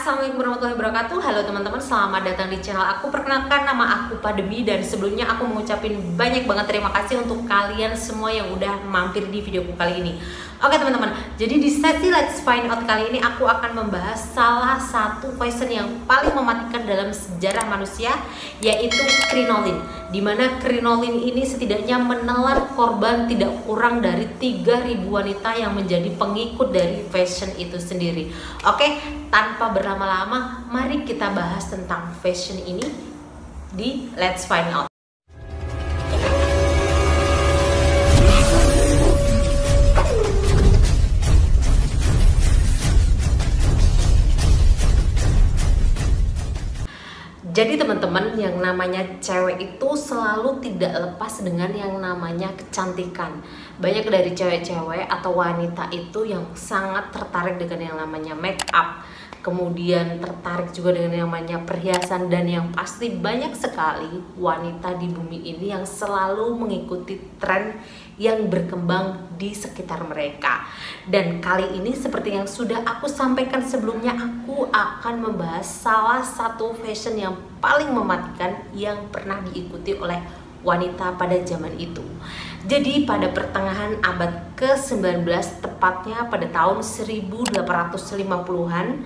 Assalamualaikum warahmatullahi wabarakatuh. Halo teman-teman, selamat datang di channel aku. Perkenalkan, nama aku Pademi, dan sebelumnya aku mengucapin banyak banget terima kasih untuk kalian semua yang udah mampir di videoku kali ini. Oke teman-teman, jadi di sesi Let's Find Out kali ini aku akan membahas salah satu poison yang paling mematikan dalam sejarah manusia, yaitu krinolin. Dimana krinolin ini setidaknya menelan korban tidak kurang dari 3.000 wanita yang menjadi pengikut dari fashion itu sendiri. Oke, tanpa berlama-lama, mari kita bahas tentang fashion ini di Let's Find Out. Jadi teman-teman, yang namanya cewek itu selalu tidak lepas dengan yang namanya kecantikan. Banyak dari cewek-cewek atau wanita itu yang sangat tertarik dengan yang namanya make up, kemudian tertarik juga dengan yang namanya perhiasan, dan yang pasti banyak sekali wanita di bumi ini yang selalu mengikuti tren yang berkembang di sekitar mereka. Dan kali ini seperti yang sudah aku sampaikan sebelumnya, aku akan membahas salah satu fashion yang paling mematikan yang pernah diikuti oleh wanita pada zaman itu. Jadi pada pertengahan abad ke-19, tepatnya pada tahun 1850-an,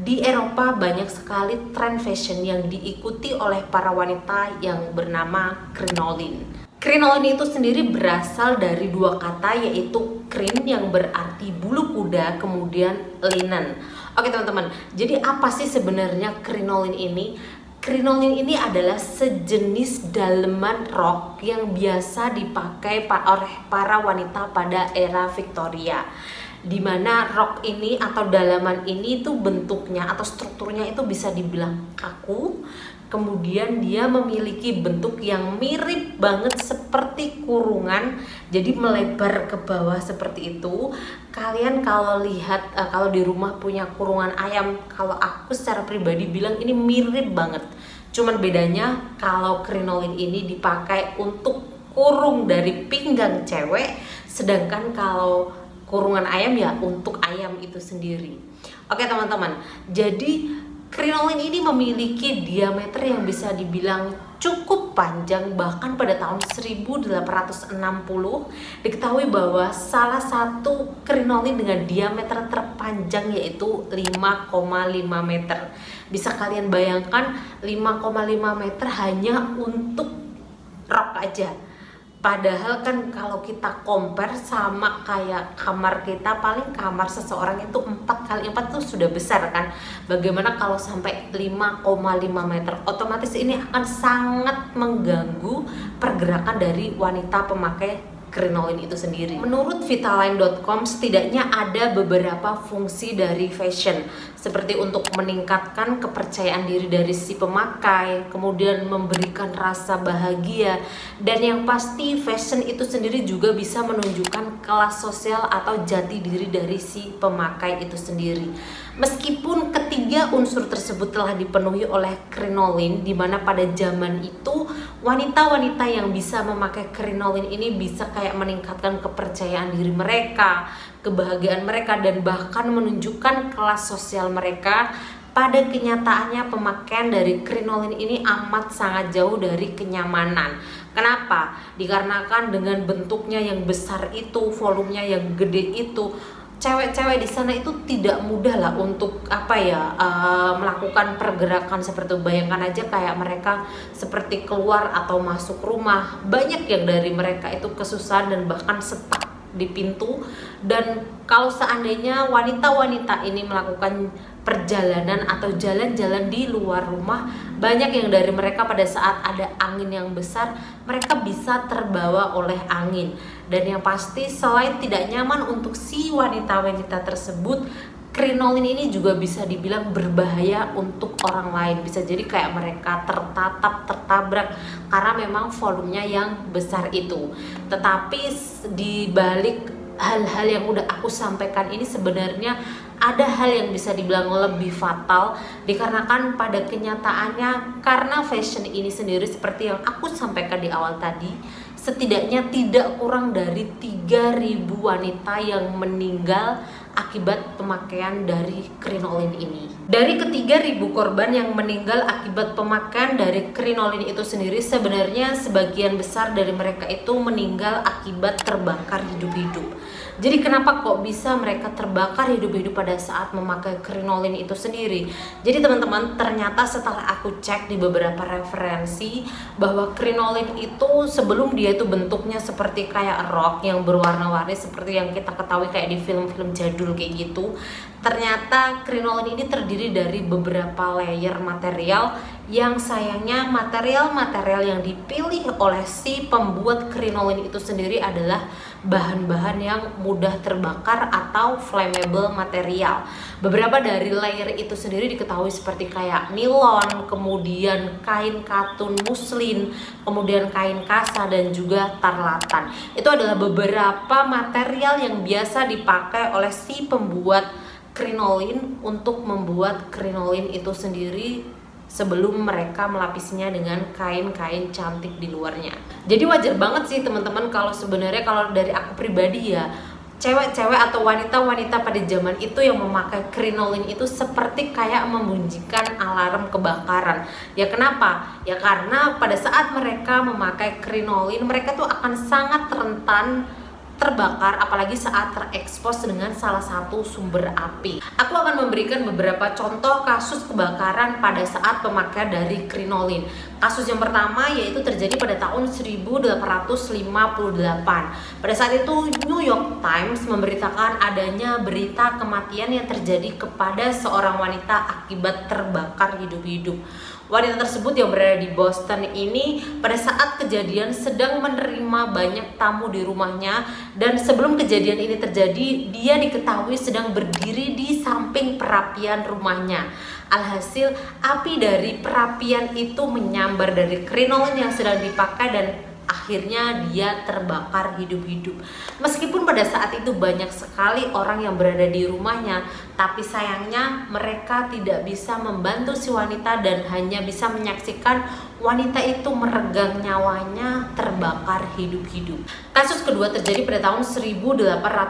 di Eropa banyak sekali tren fashion yang diikuti oleh para wanita yang bernama krinolin. Krinolin itu sendiri berasal dari dua kata, yaitu krin yang berarti bulu kuda, kemudian linen. Oke teman-teman, jadi apa sih sebenarnya krinolin ini? Krinolin ini adalah sejenis daleman rok yang biasa dipakai oleh para wanita pada era Victoria, dimana rok ini atau dalaman ini tuh bentuknya atau strukturnya itu bisa dibilang kaku, kemudian dia memiliki bentuk yang mirip banget seperti kurungan, jadi melebar ke bawah seperti itu. Kalian kalau lihat, kalau di rumah punya kurungan ayam, kalau aku secara pribadi bilang ini mirip banget. Cuman bedanya kalau krinolin ini dipakai untuk kurung dari pinggang cewek, sedangkan kalau kurungan ayam ya untuk ayam itu sendiri. Oke teman-teman, jadi krinolin ini memiliki diameter yang bisa dibilang cukup panjang. Bahkan pada tahun 1860 diketahui bahwa salah satu krinolin dengan diameter terpanjang yaitu 5,5 meter. Bisa kalian bayangkan 5,5 meter hanya untuk rok aja. Padahal kan kalau kita compare sama kayak kamar kita, paling kamar seseorang itu 4x4 tuh sudah besar kan. Bagaimana kalau sampai 5,5 meter? Otomatis ini akan sangat mengganggu pergerakan dari wanita pemakai krinolin itu sendiri. Menurut Vitaline.com, setidaknya ada beberapa fungsi dari fashion, seperti untuk meningkatkan kepercayaan diri dari si pemakai, kemudian memberikan rasa bahagia, dan yang pasti fashion itu sendiri juga bisa menunjukkan kelas sosial atau jati diri dari si pemakai itu sendiri. Meskipun ketiga unsur tersebut telah dipenuhi oleh krinolin, dimana pada zaman itu wanita-wanita yang bisa memakai krinolin ini bisa kayak meningkatkan kepercayaan diri mereka, kebahagiaan mereka, dan bahkan menunjukkan kelas sosial mereka. Pada kenyataannya pemakaian dari krinolin ini amat sangat jauh dari kenyamanan. Kenapa? Dikarenakan dengan bentuknya yang besar itu, volumenya yang gede itu, cewek-cewek di sana itu tidak mudah lah untuk melakukan pergerakan seperti itu. Bayangkan aja kayak mereka seperti keluar atau masuk rumah, banyak yang dari mereka itu kesusahan dan bahkan stuck di pintu. Dan kalau seandainya wanita-wanita ini melakukan perjalanan atau jalan-jalan di luar rumah, banyak yang dari mereka pada saat ada angin yang besar, mereka bisa terbawa oleh angin. Dan yang pasti selain tidak nyaman untuk si wanita-wanita tersebut, krinolin ini juga bisa dibilang berbahaya untuk orang lain. Bisa jadi kayak mereka tertabrak karena memang volumenya yang besar itu. Tetapi di balik hal-hal yang udah aku sampaikan ini, sebenarnya ada hal yang bisa dibilang lebih fatal, dikarenakan pada kenyataannya karena fashion ini sendiri seperti yang aku sampaikan di awal tadi, setidaknya tidak kurang dari 3.000 wanita yang meninggal akibat pemakaian dari krinolin ini. Dari ketiga 3.000 korban yang meninggal akibat pemakaian dari krinolin itu sendiri, sebenarnya sebagian besar dari mereka itu meninggal akibat terbakar hidup-hidup. Jadi kenapa kok bisa mereka terbakar hidup-hidup pada saat memakai krinolin itu sendiri? Jadi teman-teman, ternyata setelah aku cek di beberapa referensi bahwa krinolin itu sebelum dia itu bentuknya seperti kayak rok yang berwarna-warni seperti yang kita ketahui kayak di film-film jadul kayak gitu. Ternyata krinolin ini terdiri dari beberapa layer material yang sayangnya material-material yang dipilih oleh si pembuat krinolin itu sendiri adalah bahan-bahan yang mudah terbakar atau flammable material. Beberapa dari layer itu sendiri diketahui seperti kayak nilon, kemudian kain katun muslin, kemudian kain kasa dan juga tarlatan. Itu adalah beberapa material yang biasa dipakai oleh si pembuat krinolin untuk membuat krinolin itu sendiri sebelum mereka melapisinya dengan kain-kain cantik di luarnya. Jadi wajar banget sih teman-teman kalau sebenarnya kalau dari aku pribadi ya, cewek-cewek atau wanita-wanita pada zaman itu yang memakai krinolin itu seperti kayak membunyikan alarm kebakaran. Ya kenapa? Ya karena pada saat mereka memakai krinolin, mereka tuh akan sangat rentan terbakar, apalagi saat terekspos dengan salah satu sumber api. Aku akan memberikan beberapa contoh kasus kebakaran pada saat pemakaian dari krinolin. Kasus yang pertama yaitu terjadi pada tahun 1858. Pada saat itu New York Times memberitakan adanya berita kematian yang terjadi kepada seorang wanita akibat terbakar hidup-hidup. Wanita tersebut yang berada di Boston ini pada saat kejadian sedang menerima banyak tamu di rumahnya, dan sebelum kejadian ini terjadi dia diketahui sedang berdiri di samping perapian rumahnya. Alhasil api dari perapian itu menyambar dari krinolin yang sedang dipakai dan akhirnya dia terbakar hidup-hidup. Meskipun pada saat itu banyak sekali orang yang berada di rumahnya, tapi sayangnya mereka tidak bisa membantu si wanita dan hanya bisa menyaksikan wanita itu meregang nyawanya terbakar hidup-hidup. Kasus kedua terjadi pada tahun 1861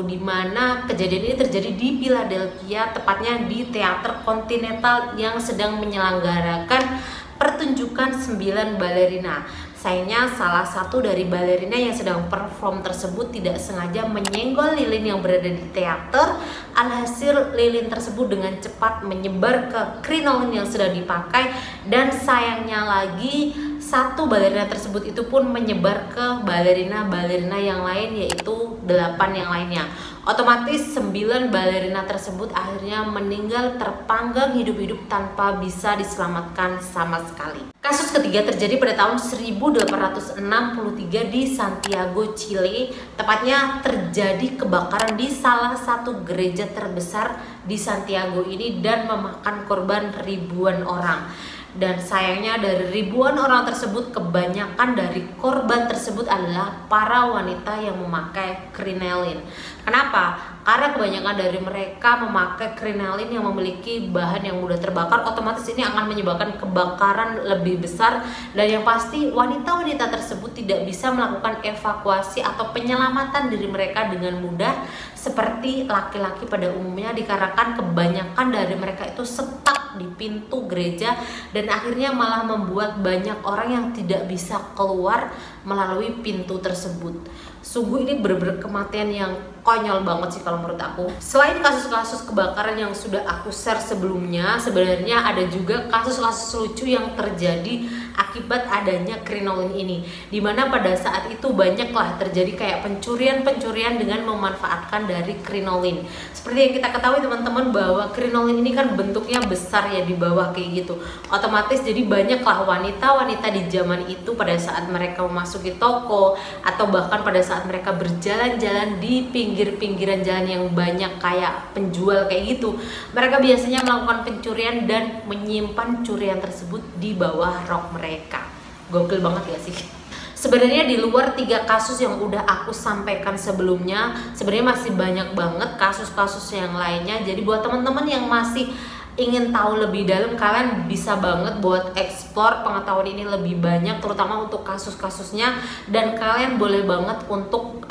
di mana kejadian ini terjadi di Philadelphia, tepatnya di teater Continental yang sedang menyelenggarakan pertunjukan 9 balerina. Sayangnya salah satu dari balerina yang sedang perform tersebut tidak sengaja menyenggol lilin yang berada di teater. Alhasil lilin tersebut dengan cepat menyebar ke krinolin yang sedang dipakai, dan sayangnya lagi satu balerina tersebut itu pun menyebar ke balerina-balerina yang lain, yaitu 8 yang lainnya. Otomatis 9 balerina tersebut akhirnya meninggal terpanggang hidup-hidup tanpa bisa diselamatkan sama sekali. Kasus ketiga terjadi pada tahun 1863 di Santiago, Chile. Tepatnya terjadi kebakaran di salah satu gereja terbesar di Santiago ini dan memakan korban ribuan orang. Dan sayangnya dari ribuan orang tersebut, kebanyakan dari korban tersebut adalah para wanita yang memakai krinolin. Kenapa? Karena kebanyakan dari mereka memakai krinolin yang memiliki bahan yang mudah terbakar, otomatis ini akan menyebabkan kebakaran lebih besar, dan yang pasti wanita-wanita tersebut tidak bisa melakukan evakuasi atau penyelamatan diri mereka dengan mudah seperti laki-laki pada umumnya, dikarenakan kebanyakan dari mereka itu stuck di pintu gereja dan akhirnya malah membuat banyak orang yang tidak bisa keluar melalui pintu tersebut. Sungguh ini benar-benar kematian yang konyol banget sih kalau menurut aku. Selain kasus-kasus kebakaran yang sudah aku share sebelumnya, sebenarnya ada juga kasus-kasus lucu yang terjadi akibat adanya krinolin ini, dimana pada saat itu banyaklah terjadi kayak pencurian-pencurian dengan memanfaatkan dari krinolin. Seperti yang kita ketahui teman-teman bahwa krinolin ini kan bentuknya besar ya di bawah kayak gitu. Otomatis jadi banyaklah wanita-wanita di zaman itu pada saat mereka memasuki toko atau bahkan pada saat mereka berjalan-jalan di pinggir-pinggiran jalan yang banyak kayak penjual kayak gitu, mereka biasanya melakukan pencurian dan menyimpan curian tersebut di bawah rok mereka. Gokil banget ya sih. Sebenarnya di luar 3 kasus yang udah aku sampaikan sebelumnya, sebenarnya masih banyak banget kasus-kasus yang lainnya. Jadi buat teman-teman yang masih ingin tahu lebih dalam, kalian bisa banget buat explore pengetahuan ini lebih banyak, terutama untuk kasus-kasusnya. Dan kalian boleh banget untuk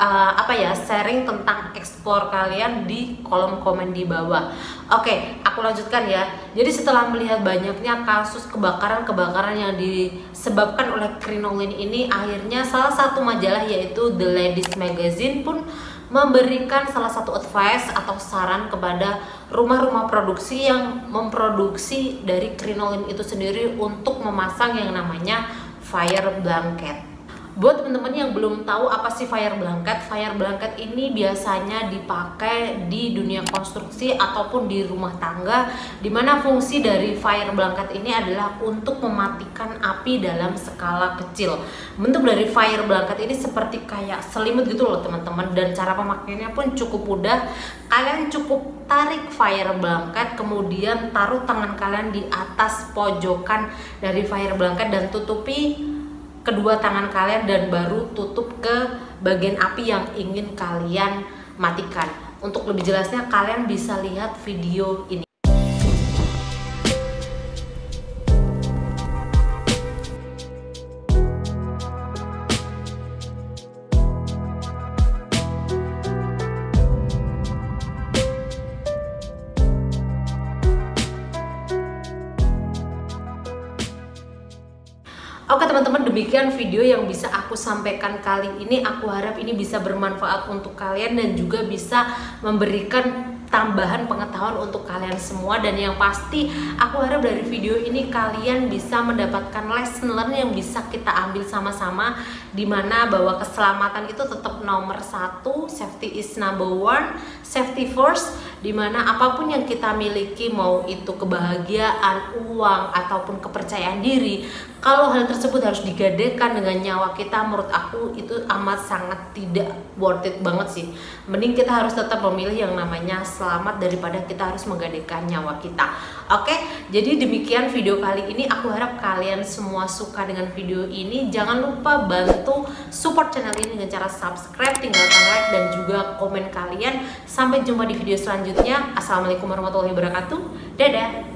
sharing tentang explore kalian di kolom komen di bawah. Oke, aku lanjutkan ya. Jadi setelah melihat banyaknya kasus kebakaran yang disebabkan oleh Crinoline ini, akhirnya salah satu majalah yaitu The Ladies Magazine pun memberikan salah satu advice atau saran kepada rumah-rumah produksi yang memproduksi dari Crinoline itu sendiri untuk memasang yang namanya fire blanket. Buat teman-teman yang belum tahu apa sih fire blanket ini biasanya dipakai di dunia konstruksi ataupun di rumah tangga, dimana fungsi dari fire blanket ini adalah untuk mematikan api dalam skala kecil. Bentuk dari fire blanket ini seperti kayak selimut gitu loh teman-teman, dan cara pemakaiannya pun cukup mudah. Kalian cukup tarik fire blanket, kemudian taruh tangan kalian di atas pojokan dari fire blanket dan tutupi kedua tangan kalian, dan baru tutup ke bagian api yang ingin kalian matikan. Untuk lebih jelasnya kalian bisa lihat video ini. Oke teman-teman, demikian video yang bisa aku sampaikan kali ini. Aku harap ini bisa bermanfaat untuk kalian dan juga bisa memberikan tambahan pengetahuan untuk kalian semua. Dan yang pasti aku harap dari video ini kalian bisa mendapatkan lesson learn yang bisa kita ambil sama-sama, dimana bahwa keselamatan itu tetap nomor satu, safety is number one, safety first. Dimana apapun yang kita miliki, mau itu kebahagiaan, uang, ataupun kepercayaan diri, kalau hal tersebut harus digadekan dengan nyawa kita, menurut aku itu amat sangat tidak worth it banget sih. Mending kita harus tetap memilih yang namanya selamat daripada kita harus menggadekan nyawa kita. Oke, jadi demikian video kali ini. Aku harap kalian semua suka dengan video ini. Jangan lupa bantu support channel ini dengan cara subscribe, tinggalkan like, dan juga komen kalian. Sampai jumpa di video selanjutnya. Assalamualaikum warahmatullahi wabarakatuh. Dadah.